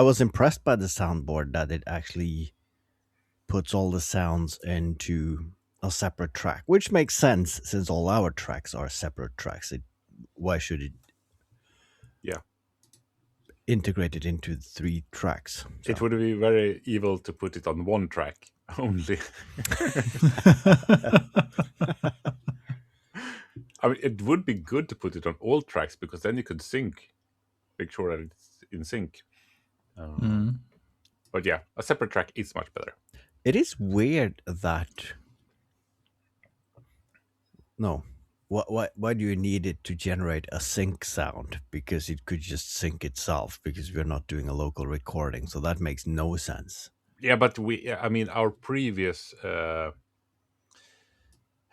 I was impressed by the soundboard that it actually puts all the sounds into a separate track, which makes sense since all our tracks are separate tracks. Why should it Yeah. integrate it into 3 tracks? It So would be very evil to put it on one track only. I mean, it would be good to put it on all tracks because then you could sync, make sure that it's in sync. But yeah, a separate track is much better. it is weird that no. Why do you need it to generate a sync sound? Because it could just sync itself because we're not doing a local recording. So that makes no sense. Yeah, but I mean, our previous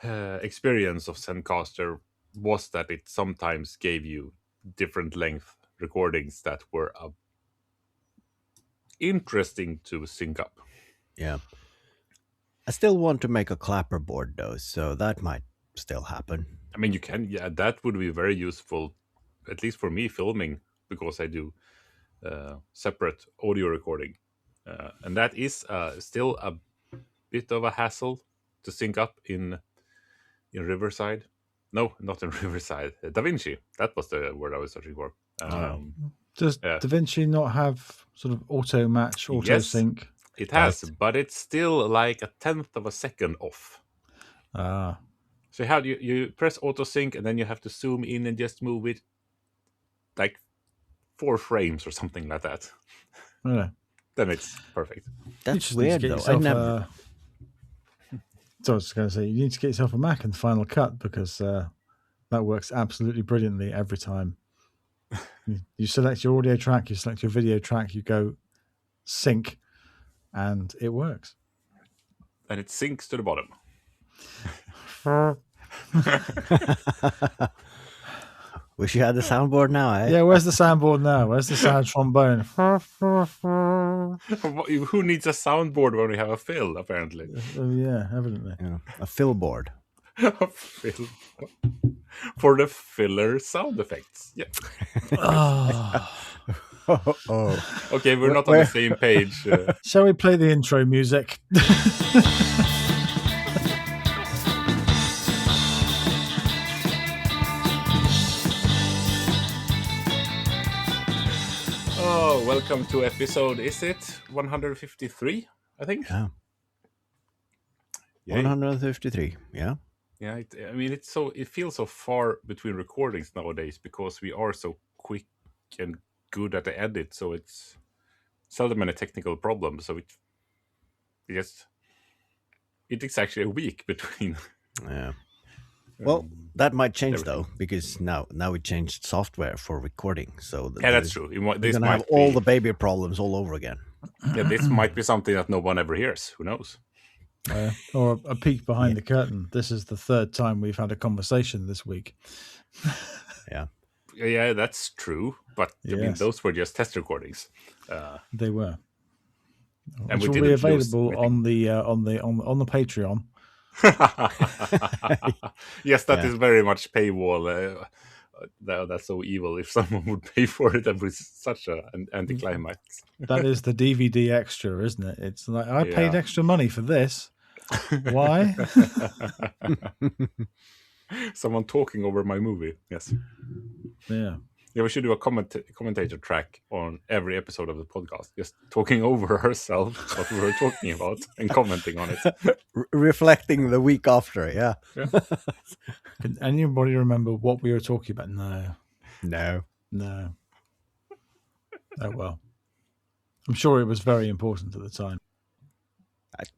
experience of Zencaster was that it sometimes gave you different length recordings that were interesting to sync up. Yeah. I still want to make a clapperboard though, so that might still happen. I mean, you can, yeah, that would be very useful, at least for me filming, because I do separate audio recording. And that is still a bit of a hassle to sync up in Riverside. No, not in Riverside. DaVinci. That was the word I was searching for. Does Yeah. DaVinci not have sort of auto match, auto Yes. sync? It has, Right. but it's still like a tenth of a second off. Ah, So how do you press auto sync and then you have to zoom in and just move it like 4 frames or something like that. yeah. Then it's perfect. You That's just need to weird get though. I yourself never. So I was going to say, you need to get yourself a Mac and Final Cut because that works absolutely brilliantly every time. You select your audio track, you select your video track, you go sync, and it works. And it sinks to the bottom. Wish you had the soundboard now, eh? Yeah, where's the soundboard now? Where's the sad trombone? Who needs a soundboard when we have a fill, apparently? Oh, yeah, evidently. Yeah, a fill board. A fill. For the filler sound effects. Yeah. Oh. Okay, we're not on the same page. Shall we play the intro music? Oh, welcome to episode, is it 153, I think? Yeah. Yay. 153. Yeah. Yeah, I mean, it feels so far between recordings nowadays because we are so quick and good at the edit, so it's seldom any technical problem. So it is actually a week between. Yeah. Well, that might change everything. though, because now we changed software for recording. So Yeah, that's true. We're This gonna have might all be, the baby problems all over again. yeah, this might be something that no one ever hears. Who knows? Or a peek behind the curtain. This is the 3rd time we've had a conversation this week. Yeah. Yeah, that's true. But I mean, Yes. those were just test recordings. They were. And Which we will be didn't lose available on the Patreon. Yes, that Yeah. is very much paywall. That's so evil if someone would pay for it and it's such an anticlimax. That is the DVD extra, isn't it? It's like, I paid Yeah. extra money for this. Why? Someone talking over my movie. Yes. Yeah. Yeah, we should do a commentator track on every episode of the podcast, just talking over ourselves what we were talking about and commenting on it. Reflecting the week after. Yeah. Can anybody remember what we were talking about? No. No. Oh, well. I'm sure it was very important at the time.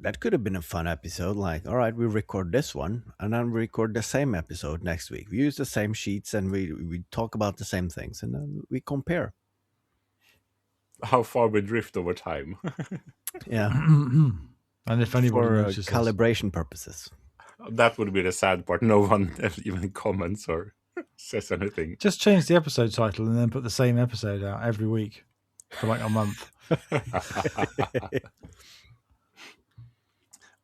That could have been a fun episode. Like, all right, we record this one and then we record the same episode next week. We use the same sheets and we talk about the same things and then we compare. How far we drift over time. Yeah. And if anybody For notices, calibration purposes. That would be the sad part. No one even comments or says anything. just change the episode title and then put the same episode out every week for like a month.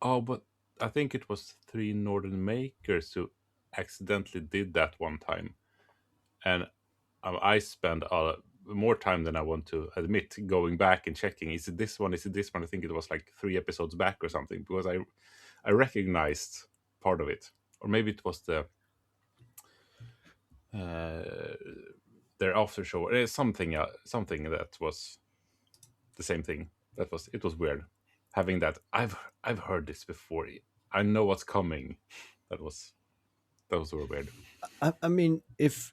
Oh, but I think it was 3 Northern Makers who accidentally did that one time. And I spent more time than I want to admit going back and checking. Is it this one? Is it this one? I think it was like 3 episodes back or something, because I recognized part of it, or maybe it was their after show, something that was the same thing. It was weird having that. I've heard this before. I know what's coming. Those were weird. I mean, if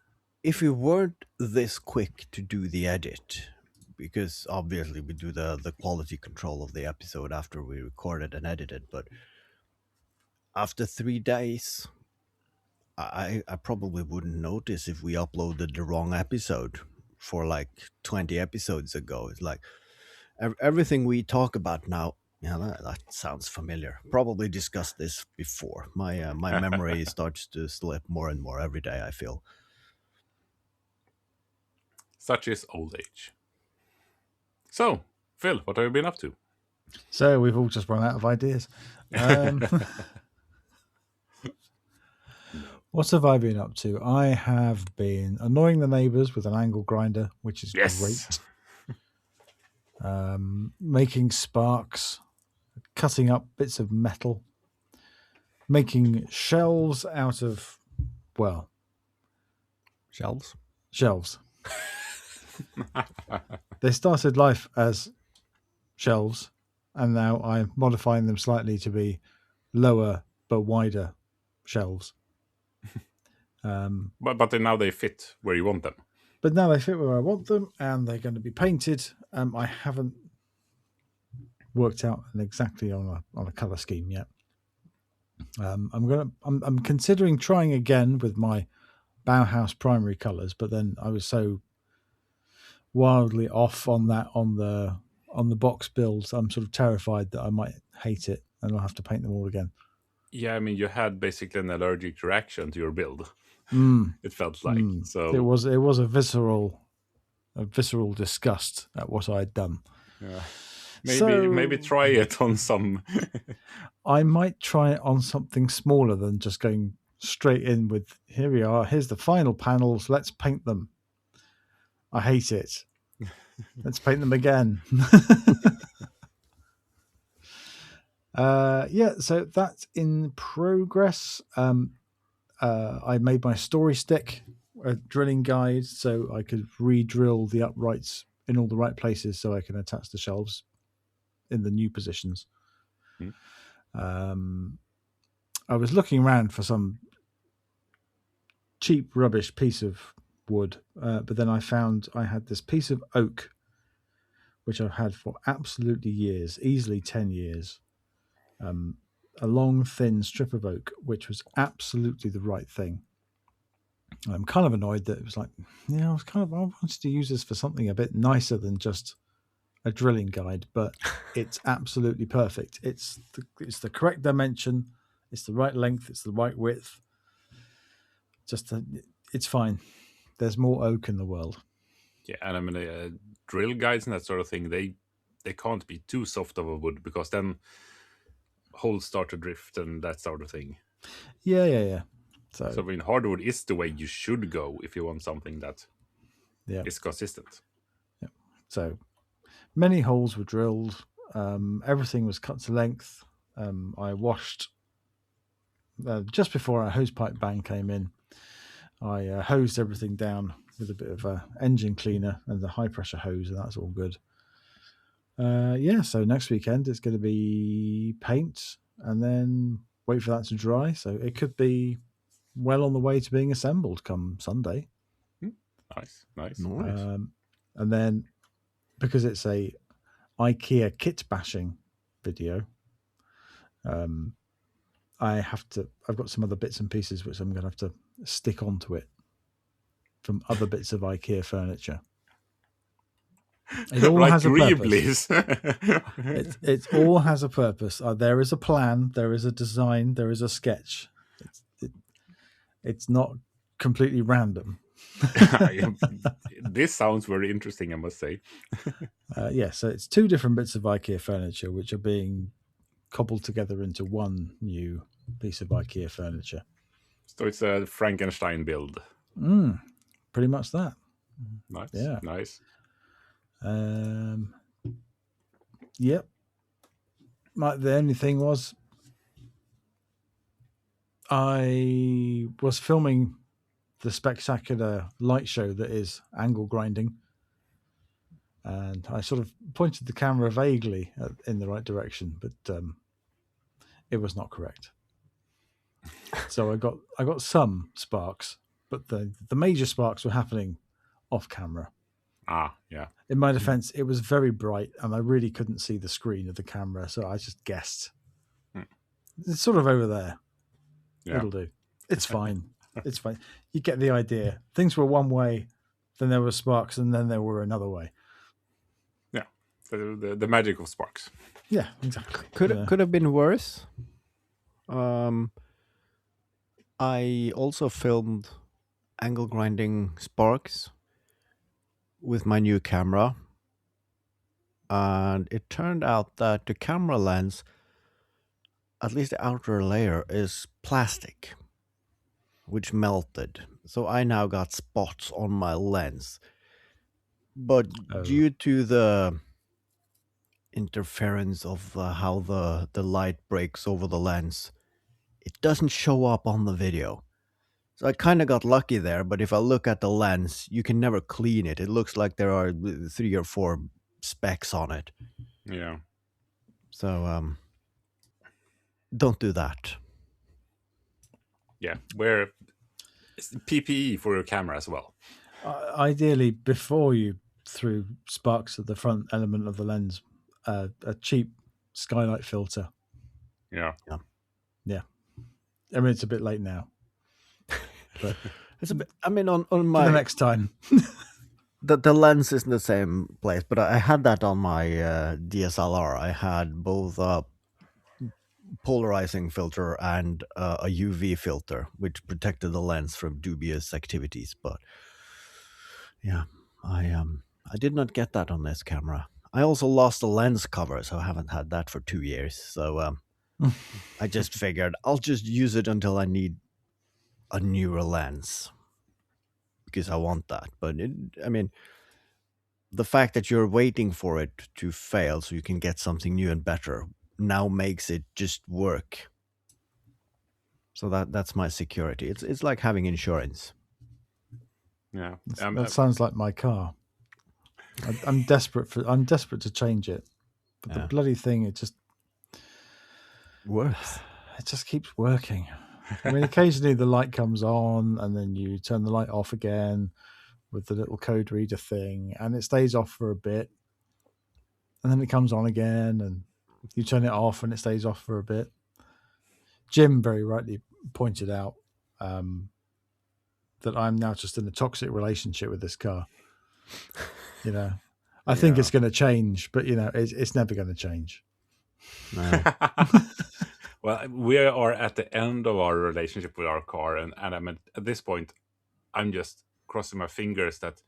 we weren't this quick to do the edit, because obviously we do the quality control of the episode after we record it and edit it, but after 3 days, I probably wouldn't notice if we uploaded the wrong episode for like 20 episodes ago. It's like everything we talk about now. Yeah, that sounds familiar. Probably discussed this before. My my memory starts to slip more and more every day, I feel. Such is old age. So, Phil, what have you been up to? So we've all just run out of ideas. What have I been up to? I have been annoying the neighbours with an angle grinder, which is Yes. great. Making sparks, cutting up bits of metal, making shelves out of, well, Shelves? shelves. They started life as shelves, and now I'm modifying them slightly to be lower but wider shelves. But then now they fit where you want them. But now they fit where I want them, and they're going to be painted. I haven't worked out exactly on a color scheme yet. I'm considering trying again with my Bauhaus primary colors, but then I was so wildly off on that on the box builds. I'm sort of terrified that I might hate it and I'll have to paint them all again. Yeah, I mean, you had basically an allergic reaction to your build. It felt like so. It was a visceral disgust at what I'd done. Yeah. So, Maybe try it on some. I might try it on something smaller than just going straight in with, here we are, here's the final panels, let's paint them. I hate it. Let's paint them again. Yeah, so that's in progress. I made my story stick, a drilling guide, so I could re-drill the uprights in all the right places so I can attach the shelves in the new positions. I was looking around for some cheap rubbish piece of wood, but then I found I had this piece of oak which I've had for absolutely years, easily 10 years. A long, thin strip of oak, which was absolutely the right thing. I'm kind of annoyed that it was like, I wanted to use this for something a bit nicer than just a drilling guide, but it's absolutely perfect. It's the correct dimension. It's the right length. It's the right width. It's fine. There's more oak in the world. Yeah, and I mean, drill guides and that sort of thing, they can't be too soft of a wood, because then holes start to drift and that sort of thing. Yeah. So I mean, hardwood is the way you should go if you want something that is consistent. Yeah. So many holes were drilled. Everything was cut to length. I washed just before our hose pipe ban came in. I hosed everything down with a bit of engine cleaner and the high pressure hose, and that's all good. So next weekend it's going to be paint and then wait for that to dry. So it could be well on the way to being assembled come Sunday. Nice. And then, because it's a IKEA kit bashing video, I've got some other bits and pieces which I'm going to have to stick onto it from other bits of IKEA furniture. It all like has a purpose. It all has a purpose. There is a plan, there is a design, there is a sketch. It's not completely random. This sounds very interesting, I must say. So it's 2 different bits of IKEA furniture which are being cobbled together into one new piece of IKEA furniture. So it's a Frankenstein build. Pretty much that. Nice, Yeah. nice. Yep. The only thing was, I was filming the spectacular light show that is angle grinding, and I sort of pointed the camera vaguely in the right direction, but it was not correct. So I got some sparks, but the major sparks were happening off camera. Yeah. In my defense, it was very bright and I really couldn't see the screen of the camera, so I just guessed. It's sort of over there. Yeah. It'll do. It's fine. It's fine. You get the idea. Things were one way, then there were sparks, and then there were another way. Yeah. The magic of sparks. Yeah, exactly. Could have been worse. I also filmed angle grinding sparks with my new camera, and it turned out that the camera lens, at least the outer layer, is plastic, which melted. So I now got spots on my lens. But due to the interference of how the light breaks over the lens, it doesn't show up on the video. So I kind of got lucky there, but if I look at the lens, you can never clean it. It looks like there are 3 or 4 specks on it. Yeah. So don't do that. Yeah. Wear PPE for your camera as well. Ideally, before you threw sparks at the front element of the lens, a cheap skylight filter. Yeah. Yeah. I mean, it's a bit late now. But It's a bit, I mean, on for my the next time. the lens is in the same place, but I had that on my DSLR. I had both a polarizing filter and a UV filter, which protected the lens from dubious activities. But yeah, I did not get that on this camera. I also lost the lens cover, so I haven't had that for 2 years. So I just figured I'll just use it until I need a newer lens, because I want that. But I mean, the fact that you're waiting for it to fail so you can get something new and better now makes it just work. So that's my security. It's like having insurance. Yeah. That sounds like my car. I'm desperate to change it, but the bloody thing, it just works. It just keeps working. I mean, occasionally the light comes on and then you turn the light off again with the little code reader thing, and it stays off for a bit, and then it comes on again, and you turn it off and it stays off for a bit. Jim very rightly pointed out that I'm now just in a toxic relationship with this car. I think it's going to change, but it's never going to change. No. Well, we are at the end of our relationship with our car, and I'm at this point, I'm just crossing my fingers that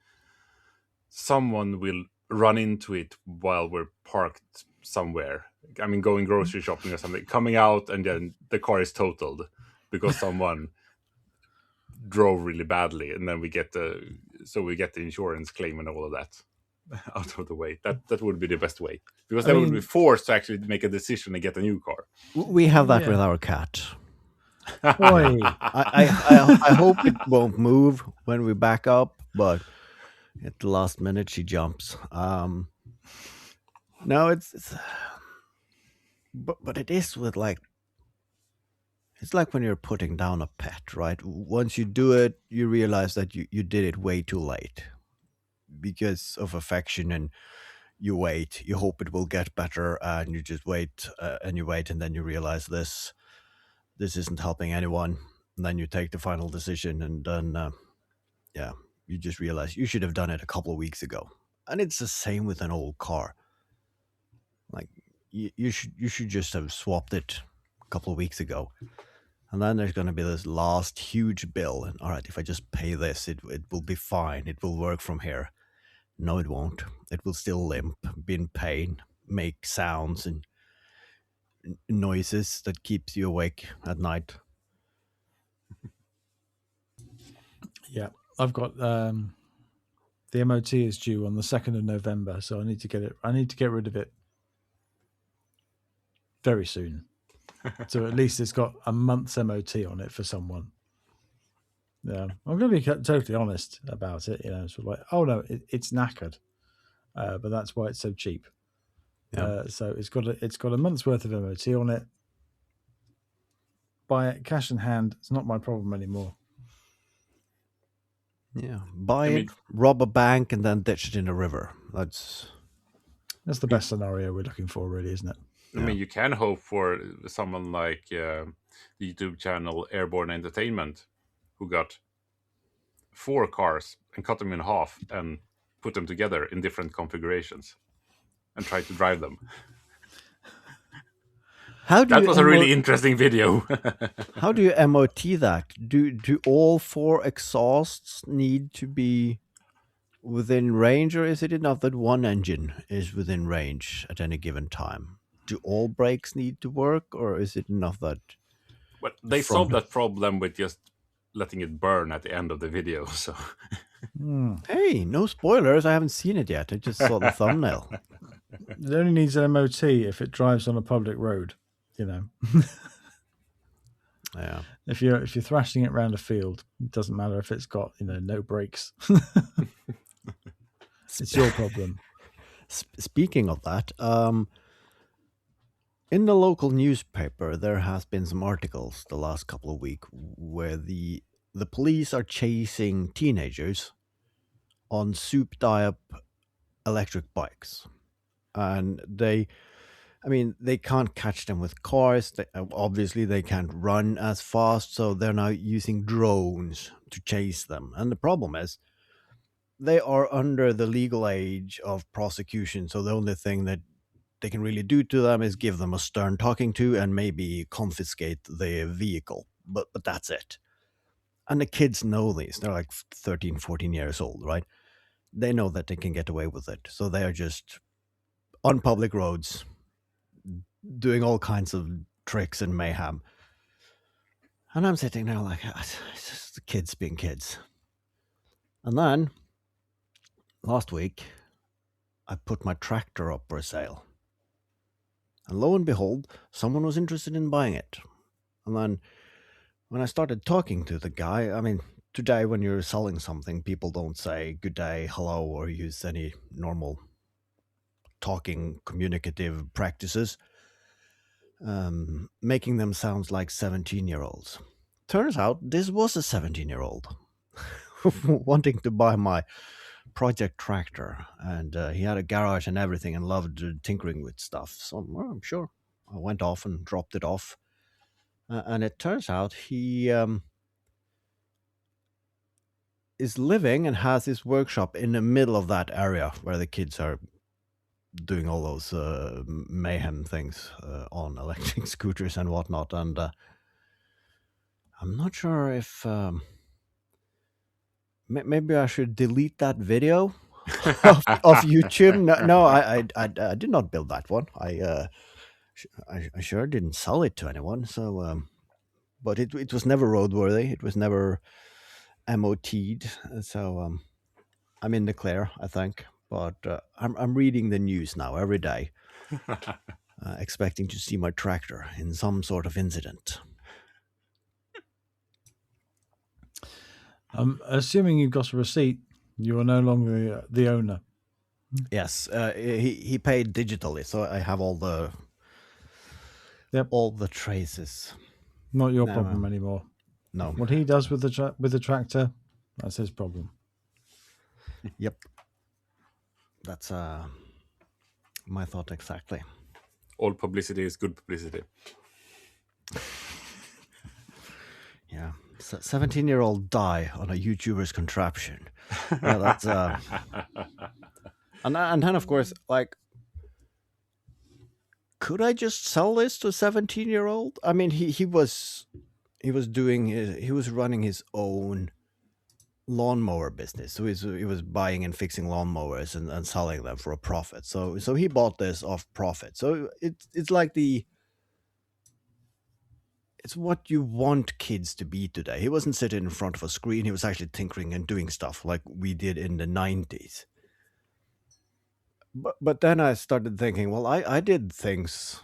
someone will run into it while we're parked somewhere. I mean, going grocery shopping or something, coming out, and then the car is totaled because someone drove really badly, and then we get the insurance claim and all of that out of the way. That would be the best way, because they would be forced to actually make a decision and get a new car. We have that with our cat. Boy. I hope it won't move when we back up, but at the last minute she jumps. No, it's but it is with it's like when you're putting down a pet, right? Once you do it, you realize that you did it way too late because of affection, and you wait, you hope it will get better, and you just wait and you wait, and then you realize this isn't helping anyone, and then you take the final decision, and then you just realize you should have done it a couple of weeks ago. And it's the same with an old car. Like you should just have swapped it a couple of weeks ago, and then there's going to be this last huge bill, and all right, if I just pay this, it will be fine, it will work from here. No, it won't. It will still limp, be in pain, make sounds and noises that keeps you awake at night. Yeah, I've got the The MOT is due on the 2nd of November, so I need to get it. I need to get rid of it very soon. So at least it's got a month's MOT on it for someone. Yeah, I'm going to be totally honest about it. Sort of like, oh no, it's knackered, but that's why it's so cheap. Yeah. So it's got a month's worth of MOT on it. Buy it cash in hand. It's not my problem anymore. Yeah. Buy it, rob a bank, and then ditch it in a river. That's the best scenario we're looking for, really, isn't it? I mean, you can hope for someone like the YouTube channel Airborne Entertainment, who got 4 cars and cut them in half and put them together in different configurations and tried to drive them. That was a really interesting video. How do you MOT that? Do all 4 exhausts need to be within range, or is it enough that one engine is within range at any given time? Do all brakes need to work, or is it enough that... But they solved that problem with just letting it burn at the end of the video. So, Hey, no spoilers. I haven't seen it yet. I just saw the thumbnail. It only needs an MOT if it drives on a public road. Yeah. If you're thrashing it around a field, it doesn't matter if it's got no brakes. It's your problem. Speaking of that, in the local newspaper, there has been some articles the last couple of weeks where the police are chasing teenagers on souped-up electric bikes, and they can't catch them with cars. Obviously, they can't run as fast, so they're now using drones to chase them. And the problem is, they are under the legal age of prosecution, so the only thing that they can really do to them is give them a stern talking to and maybe confiscate the vehicle. But that's it. And the kids know these. They're like 13, 14 years old, right? They know that they can get away with it. So they are just on public roads doing all kinds of tricks and mayhem. And I'm sitting there like, it's just the kids being kids. And then, last week, I put my tractor up for sale. And lo and behold, someone was interested in buying it. And then, when I started talking to the guy, today when you're selling something, people don't say good day, hello, or use any normal talking, communicative practices, making them sound like 17-year-olds. Turns out this was a 17-year-old wanting to buy my project tractor, and he had a garage and everything and loved tinkering with stuff. So I'm sure I went off and dropped it off. And it turns out he is living and has his workshop in the middle of that area where the kids are doing all those mayhem things on electric scooters and whatnot. And I'm not sure if maybe I should delete that video of YouTube. No, I did not build that one. I sure didn't sell it to anyone. So, but it was never roadworthy. It was never MOT'd. So I'm in the clear, I think. But I'm reading the news now every day, expecting to see my tractor in some sort of incident. Assuming you've got a receipt, you are no longer the owner. Yes, he paid digitally, so I have all the traces. Not your problem anymore. No. What he does with the tractor, that's his problem. Yep. That's my thought exactly. All publicity is good publicity. Yeah. 17-year-old die on a YouTuber's contraption. Yeah, that's and then of course, like, could I just sell this to a 17-year-old? I mean, he was running his own lawnmower business. So he was buying and fixing lawnmowers and selling them for a profit. So he bought this off profit. So it's like it's what you want kids to be today. He wasn't sitting in front of a screen. He was actually tinkering and doing stuff like we did in the 90s. But then I started thinking, well, I did things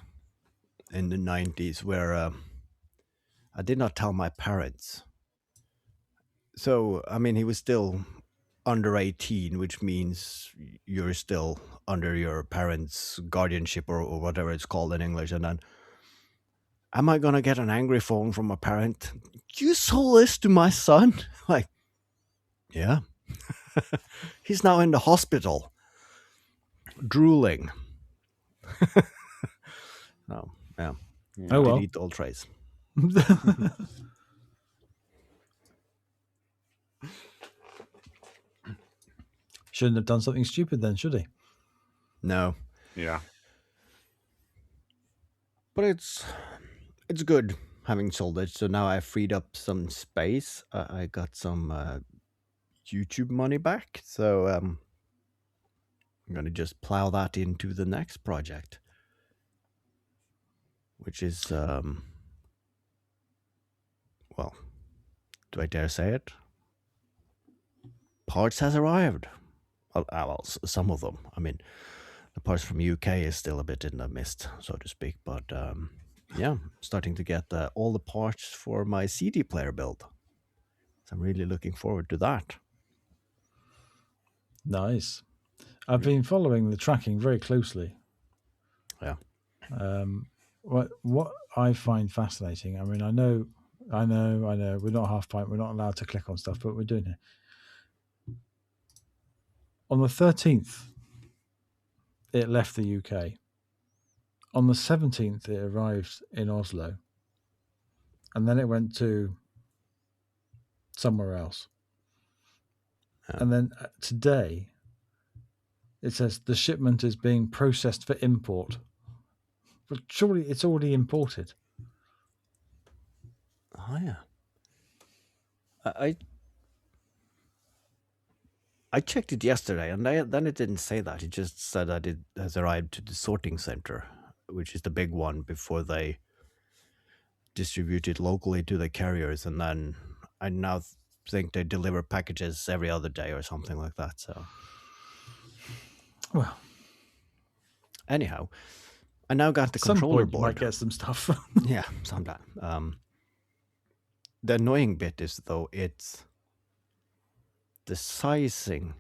in the 90s where I did not tell my parents. So, I mean, he was still under 18, which means you're still under your parents' guardianship or whatever it's called in English. And then, am I going to get an angry phone from a parent? You sold this to my son? Like, yeah. He's now in the hospital, drooling. Oh, yeah. Oh well. Delete all trace. Shouldn't have done something stupid then, should he? No. Yeah. But it's good having sold it. So now I freed up some space. I got some YouTube money back. So I'm going to just plow that into the next project, which is, well, do I dare say it? Parts has arrived. Well, some of them. I mean, the parts from UK is still a bit in the mist, so to speak. But yeah, starting to get all the parts for my CD player build. So I'm really looking forward to that. Nice. I've been following the tracking very closely. Yeah. What I find fascinating, I mean, I know, we're not half pint, we're not allowed to click on stuff, but we're doing it. On the 13th, it left the UK. On the 17th, it arrived in Oslo. And then it went to somewhere else. And then today, it says the shipment is being processed for import. But surely it's already imported. Oh, yeah. I checked it yesterday, and then it didn't say that. It just said that it has arrived to the sorting center, which is the big one, before they distribute it locally to the carriers. And then I now think they deliver packages every other day or something like that. So, well, anyhow, I now got the some controller point you board. might get some stuff. Yeah, sometime. The annoying bit is, though, it's the sizing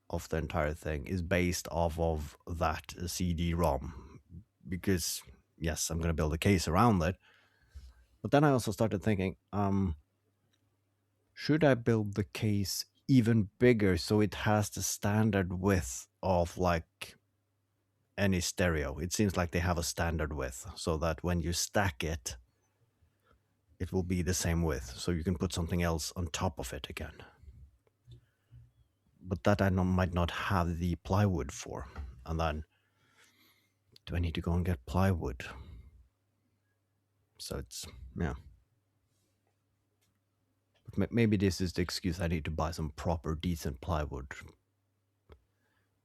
of the entire thing is based off of that CD-ROM, because yes, I'm going to build a case around it. But then I also started thinking, should I build the case even bigger so it has the standard width of like any stereo? It seems like they have a standard width, so that when you stack it, it will be the same width, so you can put something else on top of it again. But that I might not have the plywood for. And then, do I need to go and get plywood? So it's, yeah. But maybe this is the excuse. I need to buy some proper, decent plywood.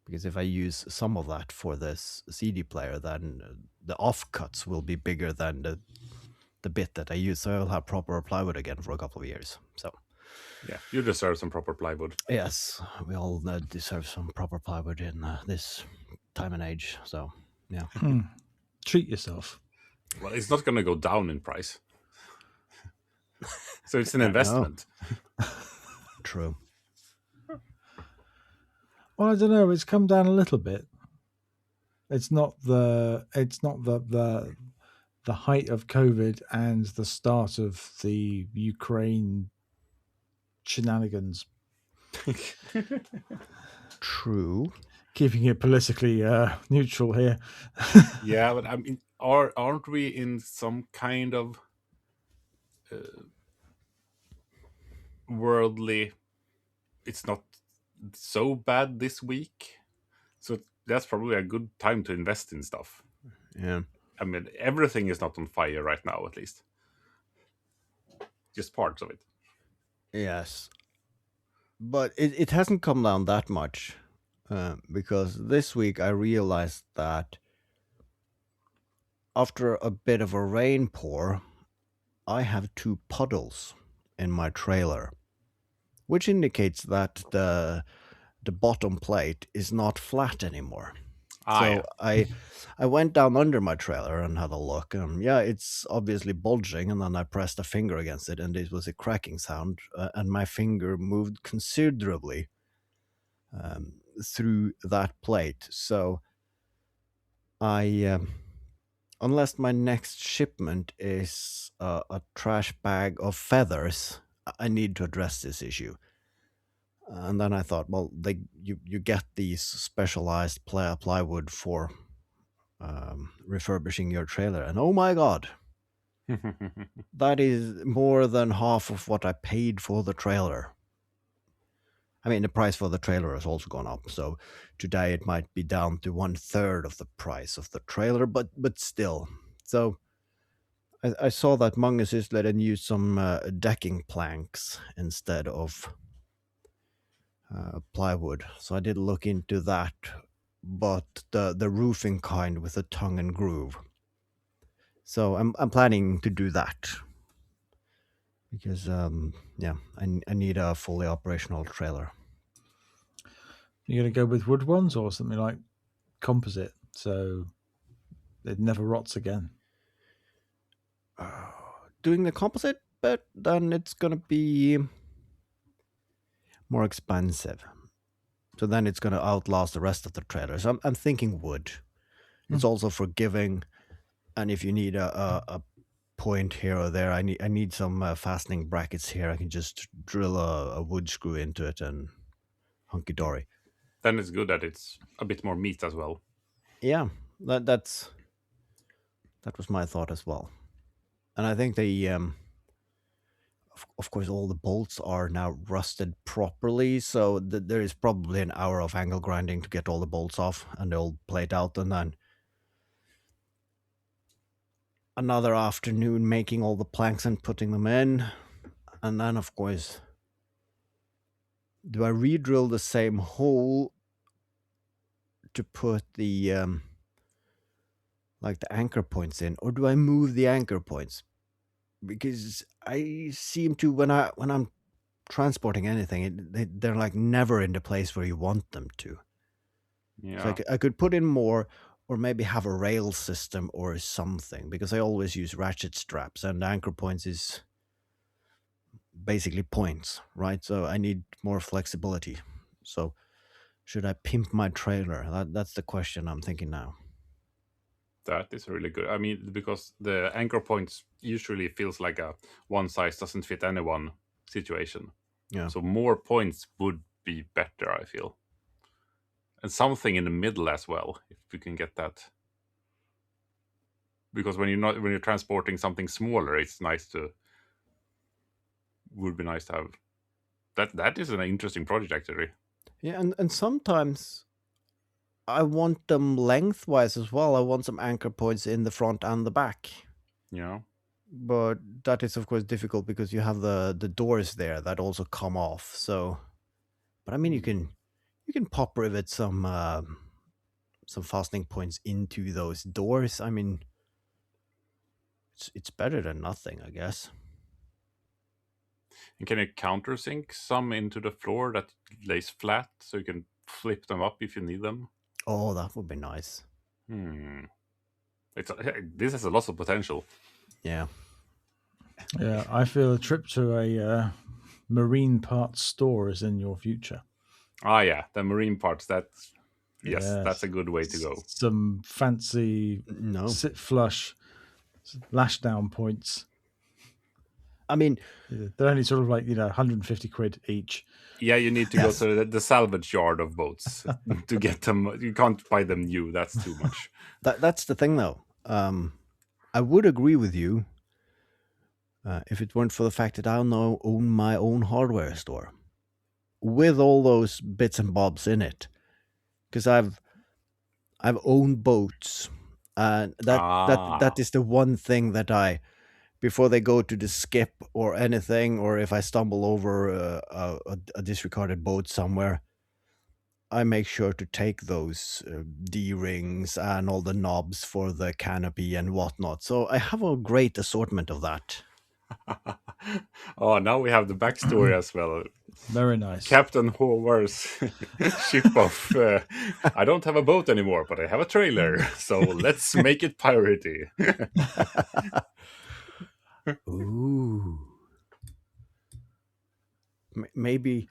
Because if I use some of that for this CD player, then the offcuts will be bigger than the bit that I use. So I'll have proper plywood again for a couple of years. So, Yeah, you deserve some proper plywood. yes, we all deserve some proper plywood in this time and age. So, yeah. Treat yourself. Well, it's not going to go down in price. So it's an investment. True. Well, I don't know. It's come down a little bit. It's not the height of COVID and the start of the Ukraine shenanigans. True. Keeping it politically neutral here. Yeah, but I mean, aren't we in some kind of worldly? It's not so bad this week, so that's probably a good time to invest in stuff. Yeah. I mean, everything is not on fire right now, at least. Just parts of it. Yes. But it hasn't come down that much, because this week I realized that after a bit of a rain pour, I have two puddles in my trailer, which indicates that the bottom plate is not flat anymore. Ah, So yeah. I went down under my trailer and had a look, and yeah, it's obviously bulging. And then I pressed a finger against it, and it was a cracking sound, and my finger moved considerably through that plate. So I, unless my next shipment is a trash bag of feathers, I need to address this issue. And then I thought, well, you get these specialized plywood for refurbishing your trailer, and oh my god, that is more than half of what I paid for the trailer. I mean, the price for the trailer has also gone up, so today it might be down to 1/3 of the price of the trailer, but still. So I saw that Mangesysleren used some decking planks instead of plywood, so I did look into that, but the roofing kind with a tongue and groove. So I'm planning to do that because yeah, I need a fully operational trailer. You're going to go with wood ones or something like composite, so it never rots again. Doing the composite, but then it's gonna be more expensive. So then it's gonna outlast the rest of the trailers. I'm thinking wood. It's also forgiving, and if you need a point here or there, I need some fastening brackets here. I can just drill a wood screw into it and hunky dory. Then it's good that it's a bit more meat as well. Yeah, that was my thought as well. And I think the of course all the bolts are now rusted properly, so there is probably an hour of angle grinding to get all the bolts off and they'll plate out, and then another afternoon making all the planks and putting them in. And then of course, do I re-drill the same hole to put the like the anchor points in, or do I move the anchor points? Because I seem to, when I'm transporting anything, they're like never in the place where you want them to. Yeah. So I could put in more, or maybe have a rail system or something, because I always use ratchet straps, and anchor points is basically points, right? So I need more flexibility. So should I pimp my trailer? That's the question I'm thinking now. That is really good. I mean, because the anchor points usually feels like a one size doesn't fit anyone situation. Yeah. So more points would be better, I feel. And something in the middle as well, if you can get that. Because when you're transporting something smaller, it's nice to would be nice to have that. That is an interesting project actually. Yeah, and sometimes I want them lengthwise as well. I want some anchor points in the front and the back. Yeah. But that is of course difficult because you have the doors there that also come off. So, but I mean, you can pop rivet some fastening points into those doors. I mean, it's better than nothing, I guess. And can you countersink some into the floor that lays flat so you can flip them up if you need them? Oh, that would be nice. This has a lot of potential. Yeah. Yeah, I feel a trip to a marine parts store is in your future. Ah, yeah, the marine parts. That's yes, Yes. that's a good way to go. Some fancy No. sit flush lash down points. I mean, they're only sort of like 150 quid each. Yeah, you need to Yes. go to the salvage yard of boats to get them. You can't buy them new. That's too much. That's the thing, though. I would agree with you if it weren't for the fact that I now own my own hardware store with all those bits and bobs in it, because I've owned boats, and that is the one thing that I, before they go to the skip or anything, or if I stumble over a disregarded boat somewhere, I make sure to take those D-rings and all the knobs for the canopy and whatnot. So I have a great assortment of that. Oh, now we have the backstory as well. Very nice. Captain Haavards ship of I don't have a boat anymore, but I have a trailer, so let's make it piratey. Ooh. Maybe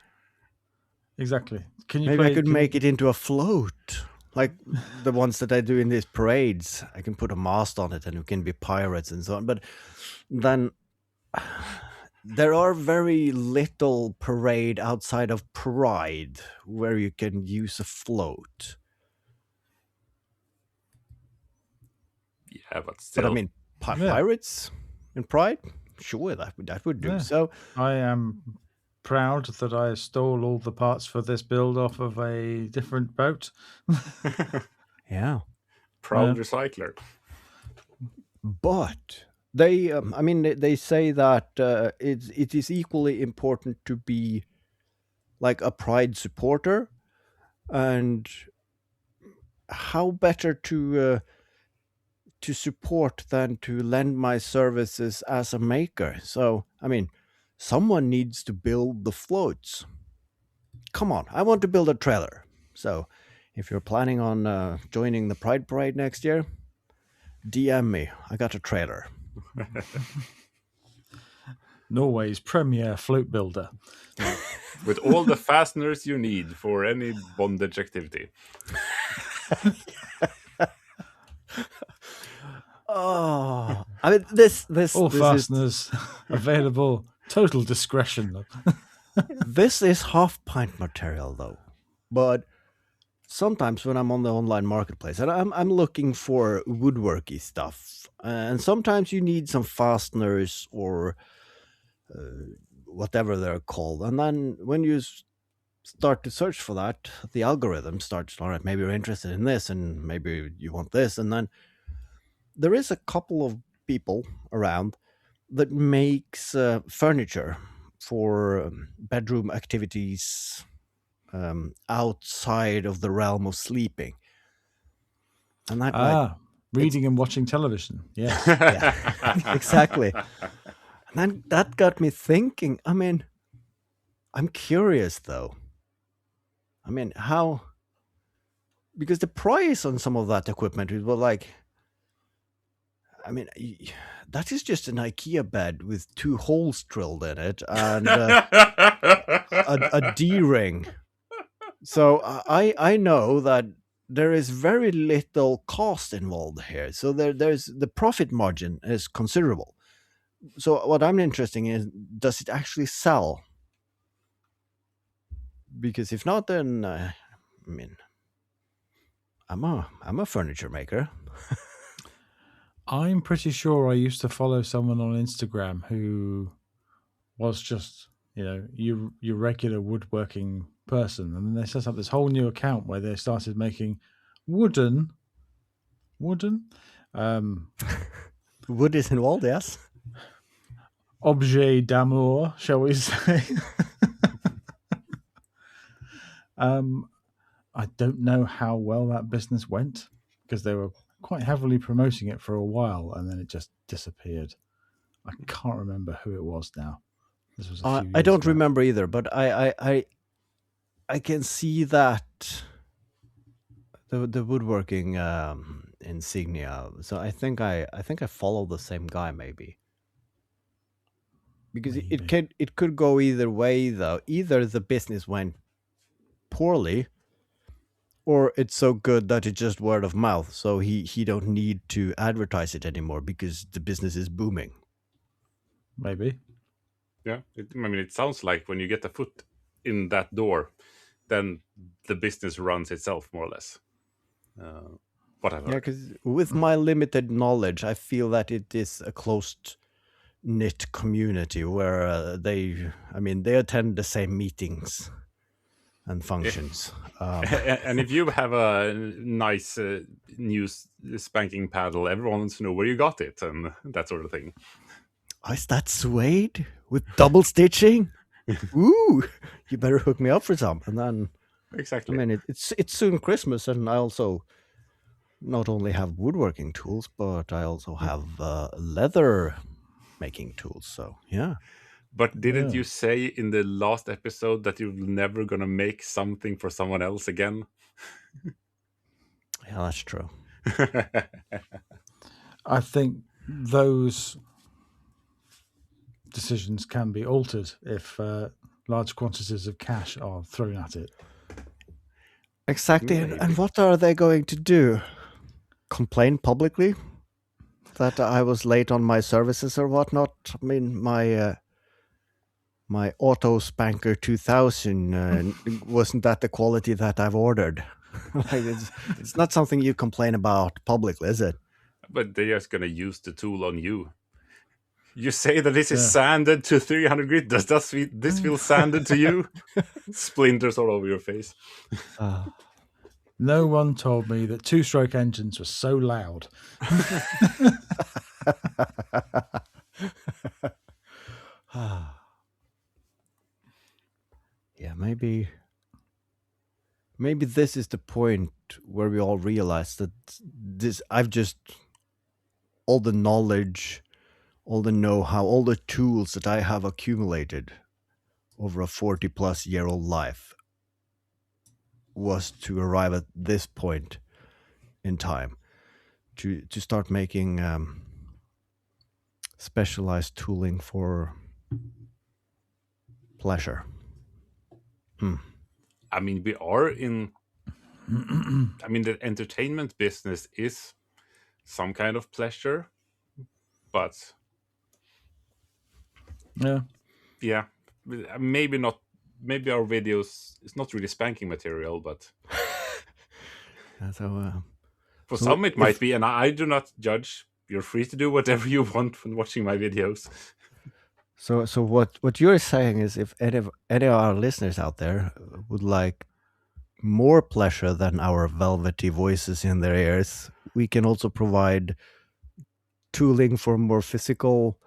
Exactly. Can you maybe I play? could make it into a float. Like the ones that I do in these parades. I can put a mast on it and we can be pirates and so on. But then there are very little parade outside of Pride where you can use a float. Yeah, but But still. I mean, pirates in Pride? Sure, that would do. Yeah. So I am proud that I stole all the parts for this build off of a different boat. yeah. Proud recycler. But they, I mean, they say that it is equally important to be like a Pride supporter, and how better to support than to lend my services as a maker. So, I mean, someone needs to build the floats. Come on, I want to build a trailer. So, if you're planning on joining the Pride Parade next year, DM me. I got a trailer. Norway's premier float builder. With all the fasteners you need for any bondage activity. Oh, I mean, this All this fasteners available. Total discretion. this is half pint material though, but sometimes when I'm on the online marketplace and I'm looking for woodworky stuff, and sometimes you need some fasteners or whatever they're called, and then when you start to search for that, the algorithm starts. All right, maybe you're interested in this, and maybe you want this, and then there is a couple of people around that makes furniture for bedroom activities outside of the realm of sleeping. And that reading and watching television. Yes. yeah, exactly. And then that got me thinking. I mean, I'm curious though. I mean, how? Because the price on some of that equipment was like, I mean, that is just an IKEA bed with 2 holes drilled in it and a D ring. So I know that there is very little cost involved here. So there's the profit margin is considerable. So what I'm interested in is, does it actually sell? Because if not, then I mean, I'm a furniture maker. I'm pretty sure I used to follow someone on Instagram who was just, your regular woodworking person. And then they set up this whole new account where they started making wooden. Wood is involved, yes. Objet d'amour, shall we say. I don't know how well that business went because they were quite heavily promoting it for a while and then it just disappeared. I can't remember who it was now. This was a few years I don't ago. remember either, but I can see that the woodworking insignia. So I think I follow the same guy maybe. Because it could go either way though. Either the business went poorly, or it's so good that it's just word of mouth. So he don't need to advertise it anymore because the business is booming. Maybe. Yeah, it sounds like when you get a foot in that door, then the business runs itself more or less. Whatever. Yeah, because with my limited knowledge, I feel that it is a closed knit community where they attend the same meetings and functions. And if you have a nice new spanking paddle, everyone wants to know where you got it and that sort of thing. Is that suede with double stitching? Ooh, you better hook me up for some. And then, exactly. I mean, it's soon Christmas, and I also not only have woodworking tools, but I also have leather making tools. So yeah, But didn't Yeah. you say in the last episode that you're never gonna make something for someone else again? yeah, that's true. I think those decisions can be altered if large quantities of cash are thrown at it. Exactly. And Maybe. what are they going to do? Complain publicly that I was late on my services or whatnot? I mean, my Auto Spanker 2000 wasn't that the quality that I've ordered. Like it's not something you complain about publicly, is it? But they're just gonna use the tool on you. You say that this is Yeah. sanded to 300 grit. Does this feel sanded to you? Splinters all over your face. No one told me that two-stroke engines were so loud. Yeah, maybe this is the point where we all realize that I've just all the knowledge, all the know-how, all the tools that I have accumulated over a 40 plus year old life was to arrive at this point in time to start making specialized tooling for pleasure. I mean, we are in. I mean, the entertainment business is some kind of pleasure, but Yeah. maybe not. Maybe our videos is not really spanking material, but So for So some it if- might be. And I do not judge. You're free to do whatever you want when watching my videos. So what you're saying is, if any of our listeners out there would like more pleasure than our velvety voices in their ears, we can also provide tooling for more physical.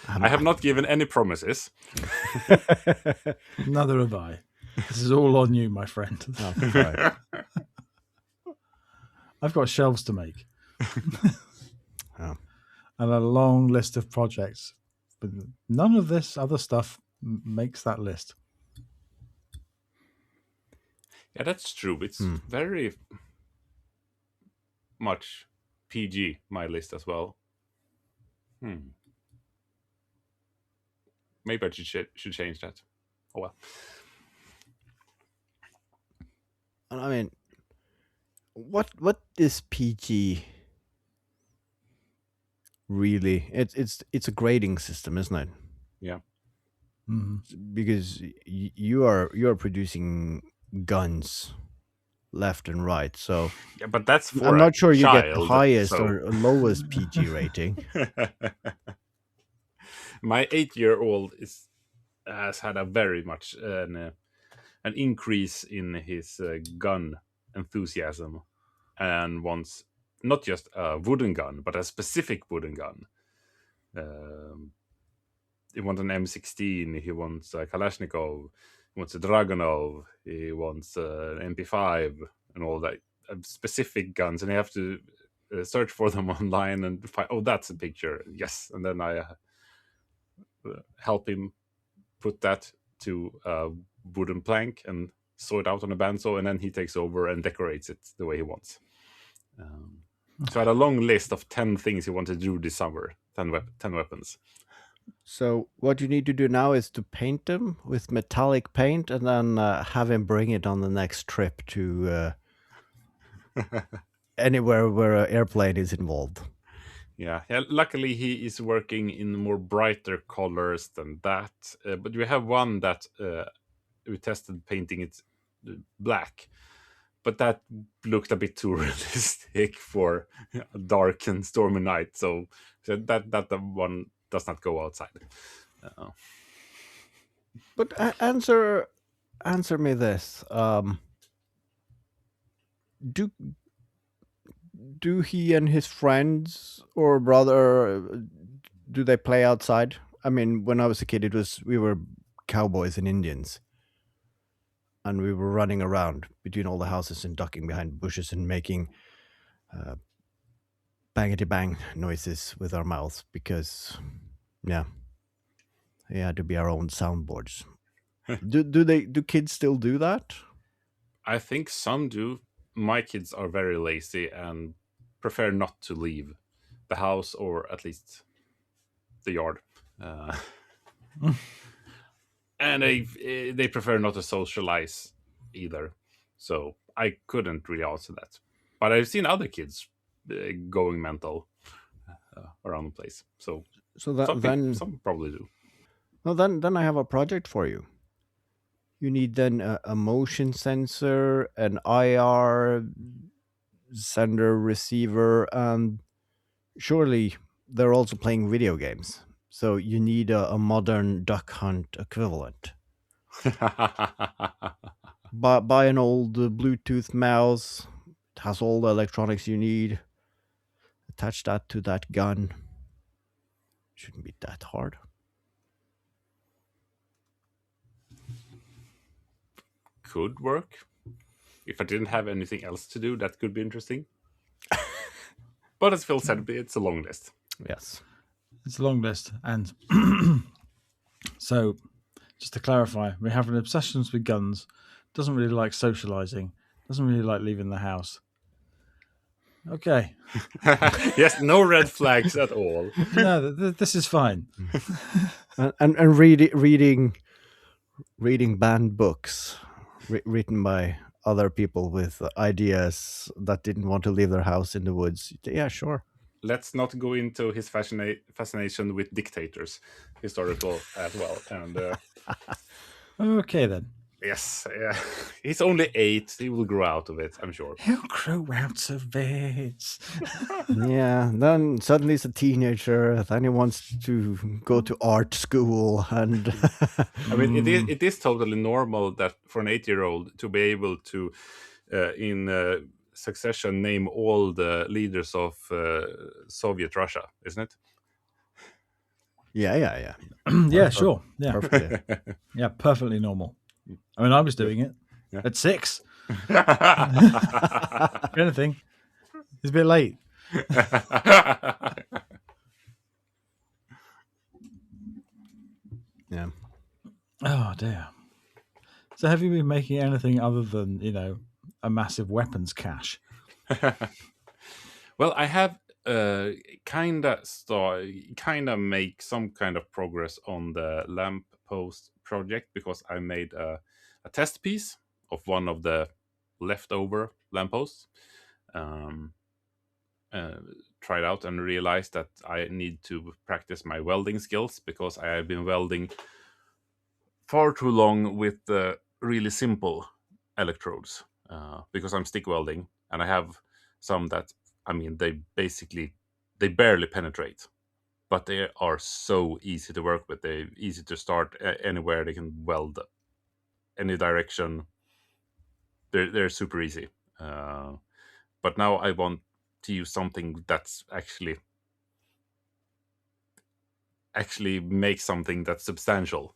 I have not given any promises. Neither have I. This is all on you, my friend. Oh, right. I've got shelves to make. Oh. And a long list of projects. But none of this other stuff makes that list. Yeah, that's true. It's very much PG, my list as well. Maybe I should change that. Oh well. I mean, what is PG really? It's a grading system, isn't it? Yeah. Because you are producing guns left and right, so Yeah, but that's for I'm a not sure you get the child, highest so- or lowest PG rating. My 8-year-old has had a very much an increase in his gun enthusiasm, and wants not just a wooden gun, but a specific wooden gun. He wants an M16. He wants a Kalashnikov. He wants a Dragunov. He wants an MP5 and all that specific guns, and you have to search for them online and find. Oh, that's a picture. Yes, and then I help him put that to a wooden plank and saw it out on a bandsaw, and then he takes over and decorates it the way he wants. So I had a long list of 10 things he wanted to do this summer. 10 weapons. So what you need to do now is to paint them with metallic paint, and then have him bring it on the next trip to anywhere where an airplane is involved. Yeah. Luckily, he is working in more brighter colors than that. But we have one that we tested painting it black, but that looked a bit too realistic for a dark and stormy night. So that one does not go outside. But answer me this: do he and his friends or brother, do they play outside? I mean, when I was a kid, we were cowboys and Indians, and we were running around between all the houses and ducking behind bushes and making bangety bang noises with our mouths because, yeah, they had to be our own soundboards. Do kids still do that? I think some do. My kids are very lazy and prefer not to leave the house, or at least the yard. Uh, and they prefer not to socialize either. So I couldn't really answer that. But I've seen other kids going mental around the place. So So that then, some probably do. well, then I have a project for you. You need then a motion sensor, an IR sender receiver, and surely they're also playing video games. So you need a modern duck hunt equivalent. Buy an old Bluetooth mouse. It has all the electronics you need. Attach that to that gun. Shouldn't be that hard. Could work. If I didn't have anything else to do, that could be interesting. But as Phil said, it's a long list. Yes. It's a long list. And so, just to clarify, we have an obsession with guns, doesn't really like socializing, doesn't really like leaving the house. Okay. Yes, no red flags at all. No, this is fine. And reading banned books written by other people with ideas that didn't want to leave their house in the woods. Yeah, sure. Let's not go into his fascination with dictators, historical as well. And Okay, then. yes, he's only 8. He will grow out of it, I'm sure. He'll grow out of it. Yeah, then suddenly he's a teenager. Then he wants to go to art school, and I mean, it is totally normal that for an 8-year-old to be able to, in succession, name all the leaders of Soviet Russia, isn't it? yeah. Yeah, sure. Yeah, Perfectly. yeah, perfectly normal. I mean, I was doing it at 6. If anything, it's a bit late. Yeah. Oh dear. So, have you been making anything other than a massive weapons cache? Well, I have kind of make some kind of progress on the lamppost project, because I made a test piece of one of the leftover lampposts. Tried out and realized that I need to practice my welding skills, because I have been welding far too long with really simple electrodes, because I'm stick welding, and I have some that, I mean, they barely penetrate, but they are so easy to work with. They're easy to start anywhere. They can weld any direction. They're super easy. But now I want to use something that's actually make something that's substantial,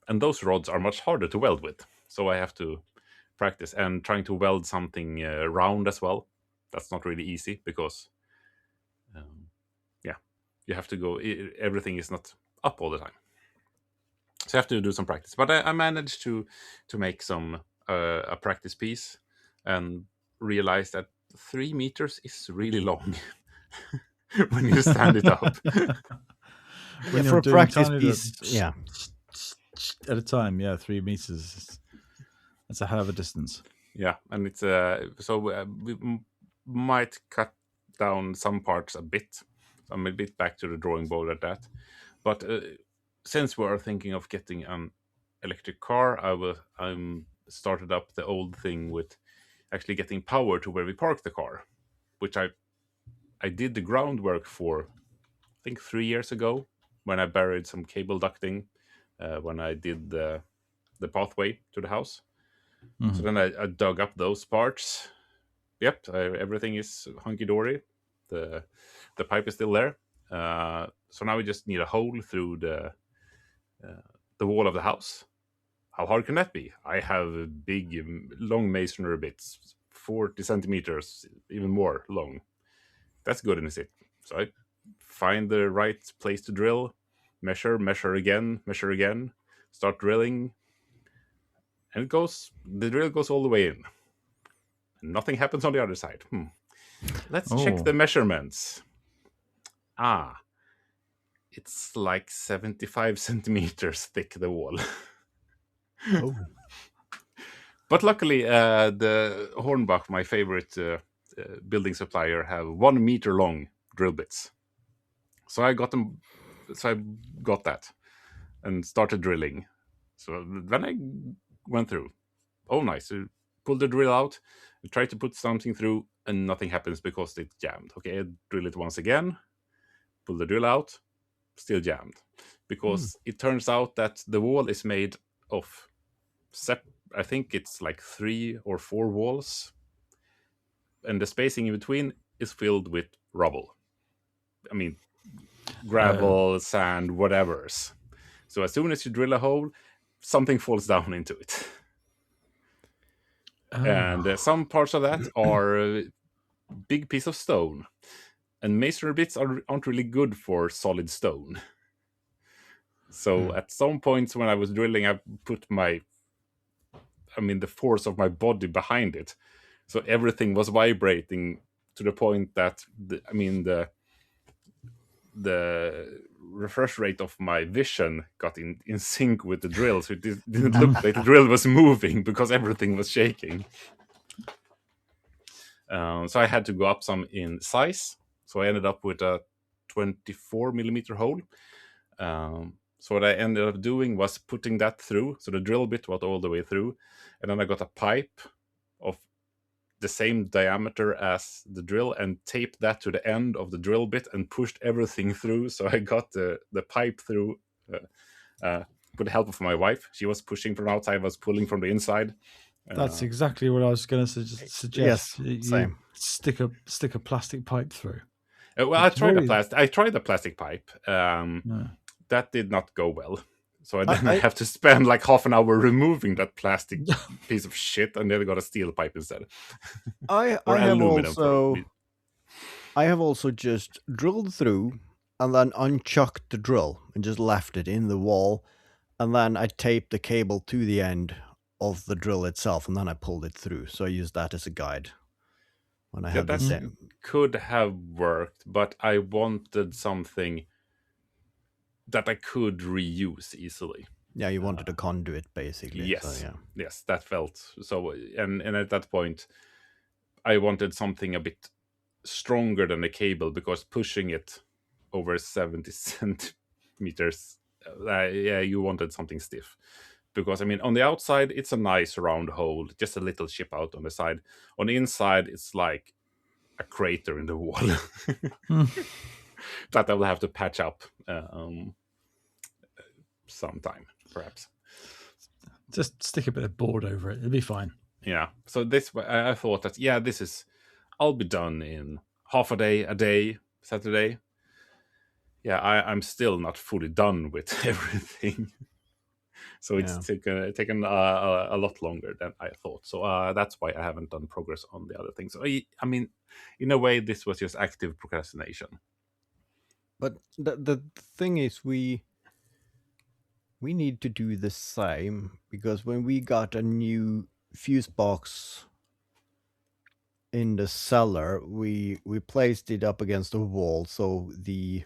and those rods are much harder to weld with. So I have to practice, and trying to weld something round as well. That's not really easy, because you have to go. Everything is not up all the time, so I have to do some practice. But I managed to make some a practice piece, and realize that 3 meters is really long when you stand it up. When For you're a doing practice tiny piece, little yeah. at a time, 3 meters. That's a hell of a distance. Yeah, and it's so we might cut down some parts a bit. I'm a bit back to the drawing board at that. But since we are thinking of getting an electric car, I'm started up the old thing with actually getting power to where we park the car, which I did the groundwork for, I think 3 years ago, when I buried some cable ducting, when I did the pathway to the house. So then I dug up those parts. Yep, everything is hunky dory. The pipe is still there. So now we just need a hole through the wall of the house. How hard can that be? I have big, long masonry bits, 40 centimeters, even more long. that's good, isn't it? So I find the right place to drill, measure again, start drilling, and the drill goes all the way in. Nothing happens on the other side. Let's check Oh, the measurements. It's like 75 centimeters thick, the wall. Oh. But luckily, the Hornbach, my favorite building supplier, have 1 meter long drill bits. So I got them. So I got that and started drilling. So then I went through. Oh, nice. So pull the drill out, try to put something through, and nothing happens because it's jammed. Okay, I drill it once again, pull the drill out, still jammed. Because it turns out that the wall is made of, I think it's like 3 or 4 walls, and the spacing in between is filled with rubble. I mean, gravel, sand, whatever's. So as soon as you drill a hole, something falls down into it. And some parts of that are a big piece of stone. And masonry bits aren't really good for solid stone. So at some points when I was drilling, I put the force of my body behind it. So everything was vibrating to the point that the refresh rate of my vision got in sync with the drill, so it didn't look like the drill was moving because everything was shaking. So I had to go up some in size. So I ended up with a 24 millimeter hole. So what I ended up doing was putting that through. So the drill bit was all the way through. And then I got a pipe of the same diameter as the drill and taped that to the end of the drill bit and pushed everything through. So I got the pipe through with the help of my wife. She was pushing from outside, I was pulling from the inside. that's exactly what I was going to suggest. Yes, same. Stick a plastic pipe through. Well, I tried the plastic pipe. That did not go well. So I have to spend like half an hour removing that plastic piece of shit, and then I got a steel pipe instead. I have also just drilled through and then unchucked the drill and just left it in the wall, and then I taped the cable to the end of the drill itself, and then I pulled it through. So I used that as a guide when I had this in. Could have worked, but I wanted something that I could reuse easily. Yeah, you wanted a conduit, basically. Yes, so, yeah. Yes, that felt so. And at that point, I wanted something a bit stronger than the cable, because pushing it over 70 centimeters, you wanted something stiff. Because on the outside, it's a nice round hole, just a little chip out on the side. On the inside, it's like a crater in the wall that I will have to patch up sometime, perhaps. Just stick a bit of board over it; it'll be fine. Yeah. So I thought that I'll be done in half a day, Saturday. Yeah, I'm still not fully done with everything. So it's taken a lot longer than I thought. So that's why I haven't done progress on the other things. So, in a way, this was just active procrastination. But the thing is, we need to do the same, because when we got a new fuse box in the cellar, we placed it up against the wall, so the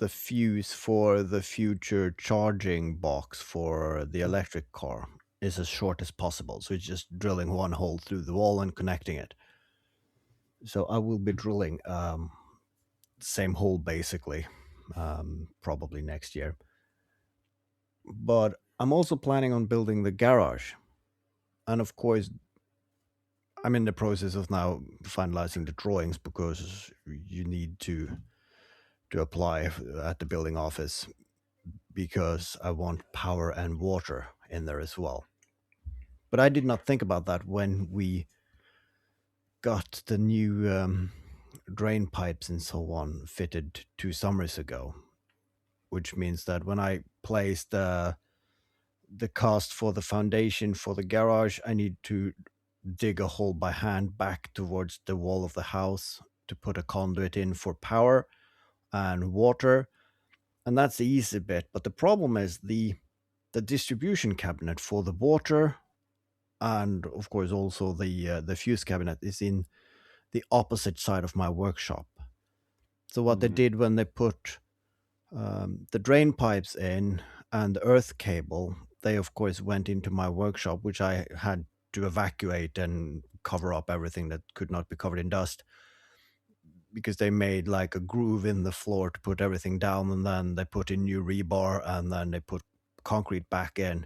fuse for the future charging box for the electric car is as short as possible. So it's just drilling one hole through the wall and connecting it. So I will be drilling same hole basically, probably next year. But I'm also planning on building the garage. And of course, I'm in the process of now finalizing the drawings, because you need to apply at the building office, because I want power and water in there as well. But I did not think about that when we got the new drain pipes and so on fitted 2 summers ago, which means that when I placed the cast for the foundation for the garage, I need to dig a hole by hand back towards the wall of the house to put a conduit in for power and water, and that's the easy bit. But the problem is the distribution cabinet for the water, and of course also the fuse cabinet, is in the opposite side of my workshop. So what they did when they put the drain pipes in and the earth cable, they of course went into my workshop, which I had to evacuate and cover up everything that could not be covered in dust, because they made like a groove in the floor to put everything down, and then they put in new rebar, and then they put concrete back in.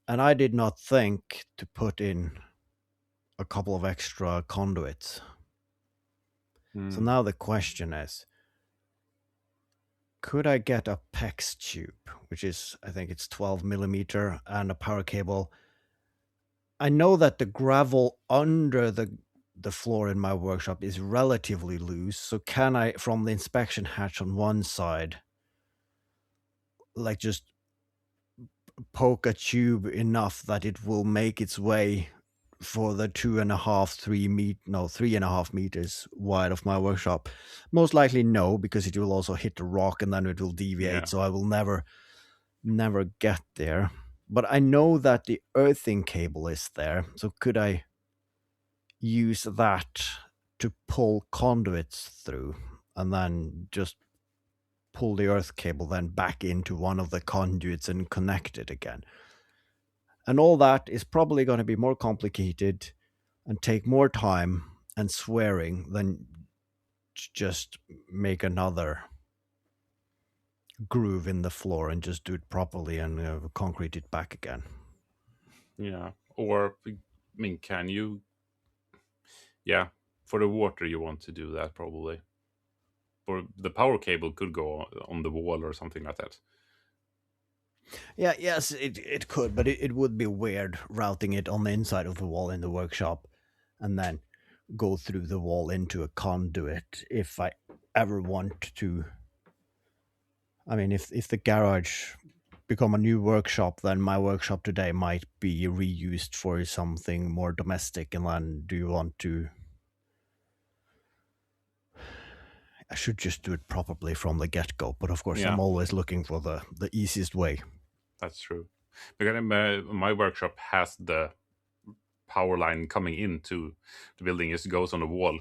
And I did not think to put in a couple of extra conduits. So now the question is, could I get a PEX tube, which is, I think it's 12 millimeter, and a power cable? I know that the gravel under the floor in my workshop is relatively loose. So can I, from the inspection hatch on one side, like just poke a tube enough that it will make its way for the 3.5 meters wide of my workshop? Most likely no, because it will also hit the rock and then it will deviate. Yeah. So I will never get there. But I know that the earthing cable is there. So could I use that to pull conduits through, and then just pull the earth cable then back into one of the conduits and connect it again? And all that is probably going to be more complicated and take more time and swearing than just make another groove in the floor and just do it properly and concrete it back again. Yeah. Or, I mean, can you? Yeah, for the water, you want to do that probably. Or the power cable could go on the wall or something like that. Yeah, yes, it could, but it would be weird routing it on the inside of the wall in the workshop and then go through the wall into a conduit if I ever want to. I mean, if the garage become a new workshop, then my workshop today might be reused for something more domestic, and then do you want to... I should just do it properly from the get-go, but of course Yeah. I'm always looking for the easiest way. That's true. Because my workshop has the power line coming into the building. It goes on the wall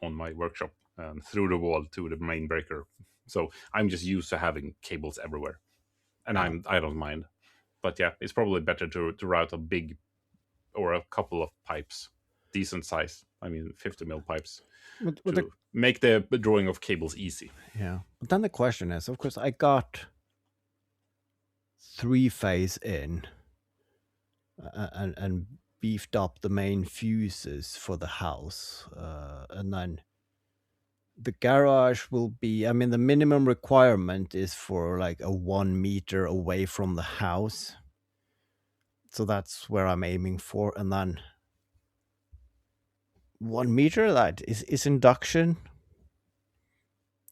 on my workshop and through the wall to the main breaker. So I'm just used to having cables everywhere, and I don't mind. But yeah, it's probably better to route a big or a couple of pipes, decent size. I mean, 50 mil pipes, to make the drawing of cables easy. Yeah, but then the question is, of course, I got 3-phase in and beefed up the main fuses for the house, and then the garage will be, I mean, the minimum requirement is for like a 1 meter away from the house, so that's where I'm aiming for. And then 1 meter, that is induction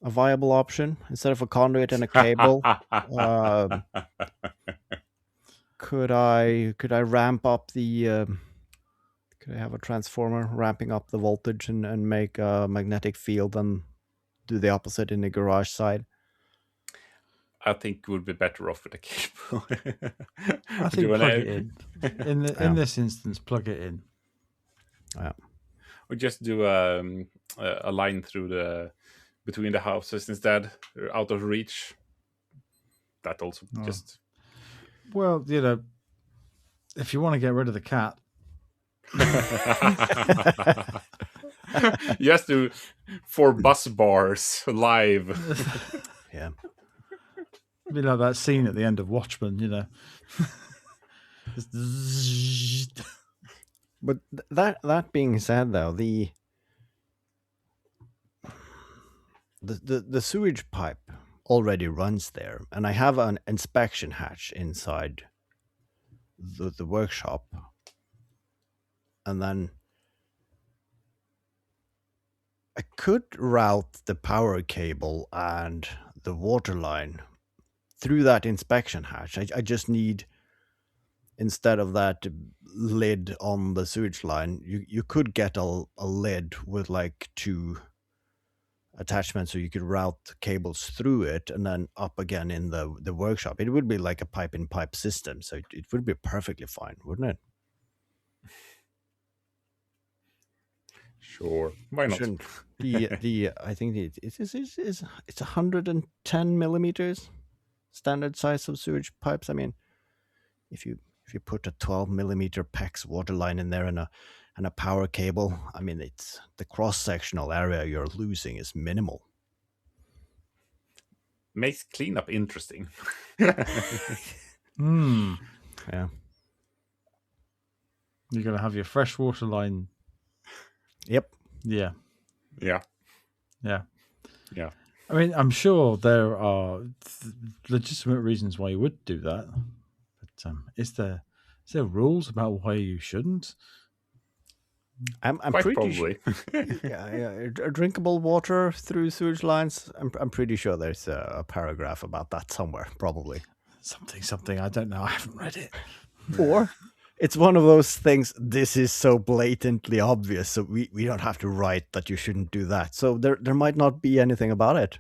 a viable option instead of a conduit and a cable? Could I ramp up the could I have a transformer ramping up the voltage and make a magnetic field and do the opposite in the garage side? I think would be better off with a cable. I think plug it in. In this instance, plug it in. Yeah. Or just do a line through between the houses instead, out of reach. That also just... Well, you know, if you want to get rid of the cat, you have to 4 bus bars live. Yeah. You know that scene at the end of Watchmen, you know. But that being said, though, the sewage pipe already runs there, and I have an inspection hatch inside the workshop, and then I could route the power cable and the water line through that inspection hatch. I just need instead of that lid on the sewage line, you could get a lid with like 2 attachments, so you could route cables through it and then up again in the workshop. It would be like a pipe in pipe system, so it would be perfectly fine, wouldn't it? Sure, why not? Shouldn't the I think it's 110 millimeters standard size of sewage pipes. I mean, if you put a 12 millimeter PEX water line in there and a power cable, I mean, it's the cross sectional area you're losing is minimal. Makes cleanup interesting. Yeah. You're going to have your fresh water line. Yep. Yeah. Yeah. Yeah. Yeah. I mean, I'm sure there are legitimate reasons why you would do that, but is there rules about why you shouldn't? I'm Quite pretty sure. probably. Yeah, drinkable water through sewage lines. I'm pretty sure there's a paragraph about that somewhere, probably. Something. I don't know. I haven't read it. Or it's one of those things. This is so blatantly obvious, so we don't have to write that you shouldn't do that. So there might not be anything about it.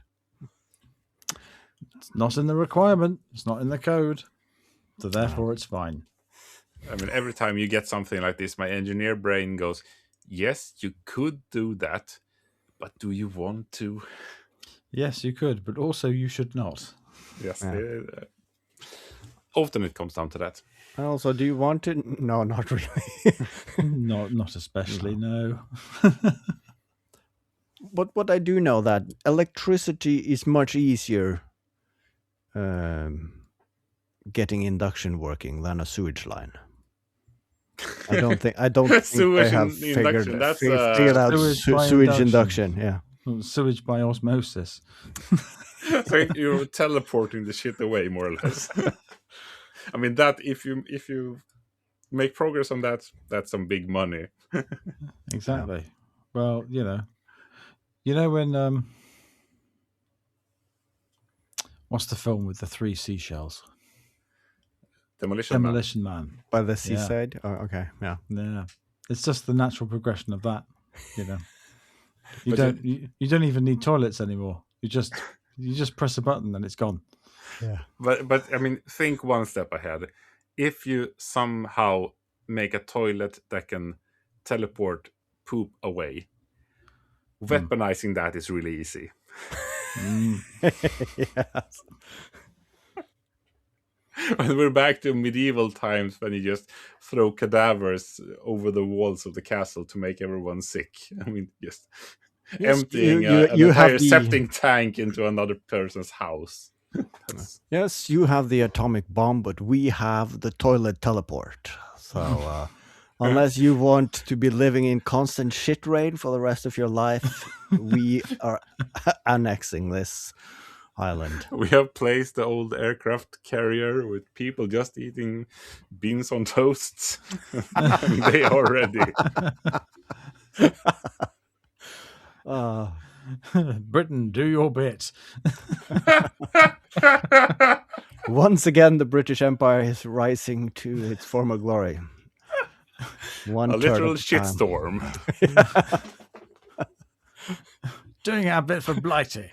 It's not in the requirement. It's not in the code. So therefore, it's fine. I mean, every time you get something like this, my engineer brain goes, yes, you could do that, but do you want to? Yes, you could, but also you should not. Yes. Often it comes down to that. And also, do you want to? No, not really. Not especially, no. But what I do know that electricity is much easier getting induction working than a sewage line. I don't think Sewage they have induction, that's, figured out Sewage by sewage induction. Yeah. Sewage by osmosis. So you're teleporting the shit away, more or less. I mean, that if you make progress on that, that's some big money. Exactly. Yeah. Well, you know when what's the film with the 3 seashells? Demolition Man. By the seaside? Yeah. Oh, okay. Yeah. Yeah. It's just the natural progression of that, You don't even need toilets anymore. You just press a button and it's gone. Yeah. But I mean, think one step ahead. If you somehow make a toilet that can teleport poop away, weaponizing that is really easy. Yes. When we're back to medieval times, when you just throw cadavers over the walls of the castle to make everyone sick. I mean, just emptying an entire septic tank into another person's house. Yes, you have the atomic bomb, but we have the toilet teleport. So unless you want to be living in constant shit rain for the rest of your life, we are annexing this island. We have placed the old aircraft carrier with people just eating beans on toasts. They are ready. Britain, do your bit. Once again, the British Empire is rising to its former glory. A literal shitstorm. Doing our bit for Blighty.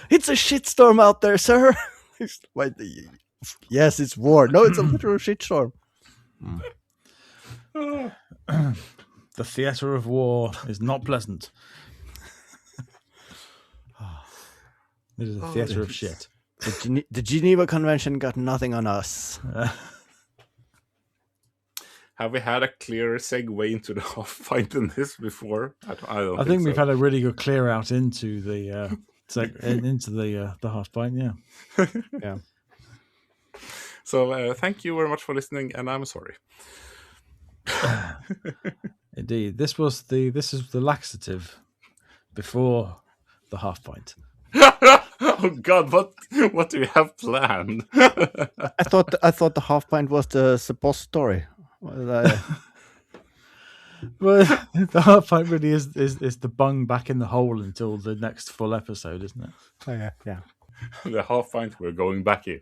It's a shitstorm out there, sir. Yes, it's war. No, it's a literal shitstorm. The theatre of war is not pleasant. It is a theatre of shit. The Geneva Convention got nothing on us. Have we had a clearer segue into the half fight than this before? I think we've had a really good clear out into the the half pint. Yeah. Yeah. So thank you very much for listening, and I'm sorry. Indeed, this is the laxative before the half pint. Oh God! What do you have planned? I thought the half pint was the suppository. Well, the half pint really is the bung back in the hole until the next full episode, isn't it? Oh yeah, yeah. The half pint, we're going back in.